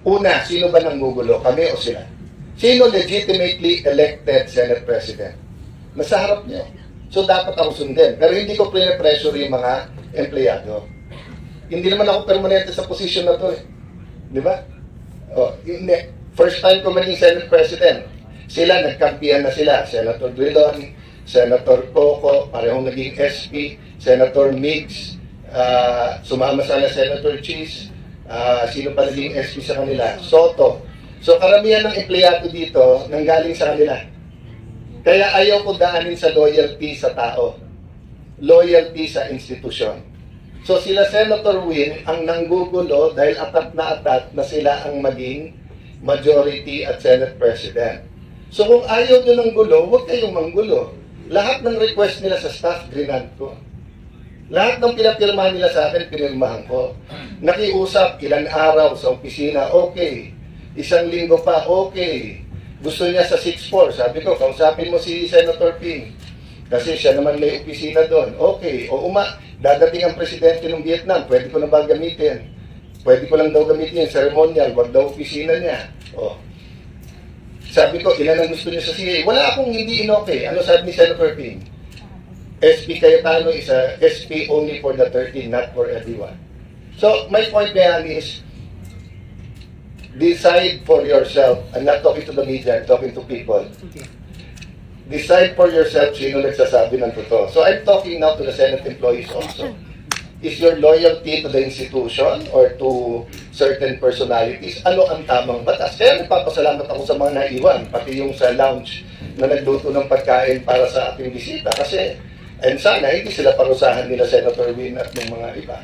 Una, sino ba nanggugulo? Kami o sila? Sino legitimately elected Senate President? Nasa harap niyo. So, dapat ako sundin. Pero hindi ko pressure yung mga empleyado. Hindi naman ako permanente sa posisyon na to eh. Di ba? Oh, first time ko maging Senate President. Sila, nagkampihan na sila. Senator Drilon, Senator Coco, parehong naging SP, Senator Migs, sumama sana Senator Cheese, sino pa naging SP sa kanila? Soto. So karamihan ng empleyado dito nanggaling sa kanila. Kaya ayaw ko daanin sa loyalty sa tao. Loyalty sa institusyon. So sila Senator Win ang nanggugulo dahil atat na sila ang maging majority at Senate President. So kung ayaw nyo ng gulo, huwag kayong manggulo. Lahat ng request nila sa staff, grinant ko. Lahat ng pinapirmahan nila sa akin, pinirmahan ko. Nakiusap, ilan araw sa opisina, okay. Isang linggo pa, okay. Gusto niya sa 6-4, sabi ko, kausapin mo si Senator Ping. Kasi siya naman may opisina doon. Okay, o dadating ang presidente ng Vietnam, pwede ko na ba gamitin? Pwede ko lang daw gamitin yung ceremonial, wag daw opisina niya. O. Sabi ko, ilan ang gusto niya sa CA? Wala akong hindi inoke. Ano sabi ni Senator Ping? SP Cayetano is a SP only for the 13, not for everyone. So, my point there is, decide for yourself. I'm not talking to the media, I'm talking to people. Decide for yourself sino nagsasabi ng totoo. So, I'm talking now to the Senate employees also. Is your loyalty to the institution or to certain personalities? Ano ang tamang batas? Kaya nagpapasalamat ako sa mga naiwan, pati yung sa lounge na nagluto ng pagkain para sa ating bisita. Kasi, and sana, hindi sila parusahan nila Senator Win at ng mga iba.